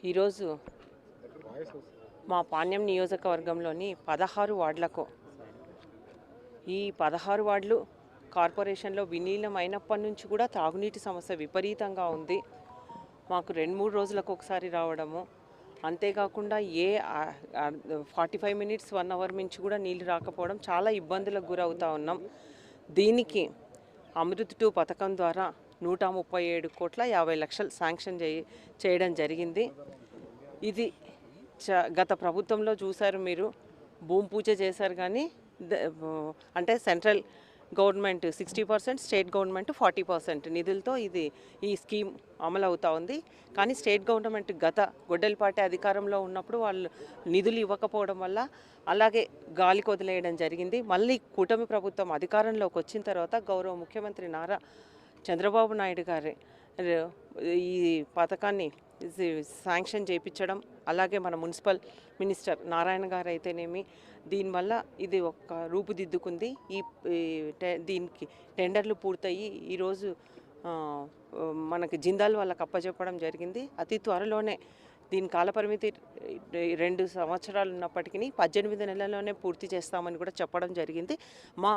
ఈరోజు మా పాణ్యం నియోజకవర్గంలోని 16 వార్డులకు ఈ 16 వార్డులు కార్పొరేషన్లో విలీనమైనప్పటి నుంచి కూడా తాగునీటి సమస్య విపరీతంగా ఉంది. మాకు 2-3 రోజులకు ఒకసారి రావడము, అంతేకాకుండా 45 మినిట్స్ 1 అవర్ మించి కూడా నీళ్లు రాకపోవడం, చాలా ఇబ్బందులకు గురవుతూ ఉన్నాం. దీనికి అమృత్ 2 పథకం ద్వారా 137,50,00,000 శాంక్షన్ చేయడం జరిగింది. ఇది గత ప్రభుత్వంలో చూశారు మీరు, భూమి పూజ చేశారు. కానీ అంటే సెంట్రల్ గవర్నమెంట్ 60%, స్టేట్ గవర్నమెంట్ 40% నిధులతో ఈ స్కీమ్ అమలు అవుతూ ఉంది. కానీ స్టేట్ గవర్నమెంట్ గత గొడ్డలిపాటి అధికారంలో ఉన్నప్పుడు వాళ్ళు నిధులు ఇవ్వకపోవడం వల్ల అలాగే గాలికి వదిలేయడం జరిగింది. మళ్ళీ కూటమి ప్రభుత్వం అధికారంలోకి వచ్చిన తర్వాత గౌరవ ముఖ్యమంత్రి నారా చంద్రబాబు నాయుడు గారి ఈ పథకాన్ని శాంక్షన్ చేయించడం, అలాగే మన మున్సిపల్ మినిస్టర్ నారాయణ గారు అయితేనేమి, దీనివల్ల ఇది ఒక రూపుదిద్దుకుంది. దీనికి టెండర్లు పూర్తయి ఈరోజు మనకి జిందాల్ వాళ్ళకి అప్పచెప్పడం జరిగింది. అతి త్వరలోనే దీని కాలపరిమితి 2 సంవత్సరాలు ఉన్నప్పటికీ 18 నెలల్లోనే పూర్తి చేస్తామని కూడా చెప్పడం జరిగింది. మా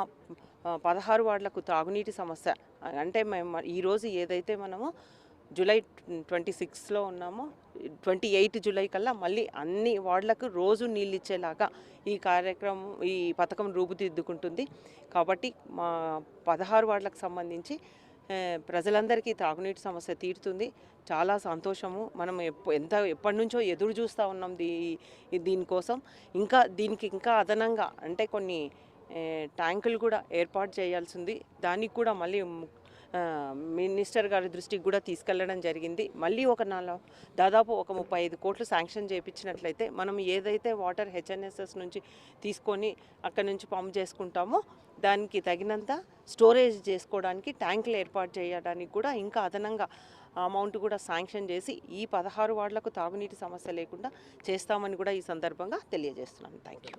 16 వార్డులకు తాగునీటి సమస్య అంటే మేము ఈరోజు ఏదైతే మనము జూలై 26లో ఉన్నామో, 28 జూలై కల్లా మళ్ళీ అన్ని వార్డులకు రోజు నీళ్ళు ఇచ్చేలాగా ఈ పథకం రూపుదిద్దుకుంటుంది. కాబట్టి మా 16 వార్డులకు సంబంధించి ప్రజలందరికీ తాగునీటి సమస్య తీరుతుంది. చాలా సంతోషము. మనం ఎప్పటి నుంచో ఎదురు చూస్తూ ఉన్నాం దీనికోసం. దీనికి ఇంకా అదనంగా అంటే కొన్ని ట్యాంకులు కూడా ఏర్పాటు చేయాల్సింది. దానికి కూడా మళ్ళీ మినిస్టర్ గారి దృష్టికి కూడా తీసుకెళ్లడం జరిగింది. మళ్ళీ దాదాపు 35 కోట్లు శాంక్షన్ చేయించినట్లయితే మనం ఏదైతే వాటర్ హెచ్ఎన్ఎస్ఎస్ నుంచి తీసుకొని అక్కడి నుంచి పంప్ చేసుకుంటామో దానికి తగినంత స్టోరేజ్ చేసుకోవడానికి ట్యాంకులు ఏర్పాటు చేయడానికి కూడా ఇంకా అదనంగా అమౌంట్ కూడా శాంక్షన్ చేసి ఈ 16 వార్డులకు తాగునీటి సమస్య లేకుండా చేస్తామని కూడా ఈ సందర్భంగా తెలియజేస్తున్నాను. Thank you.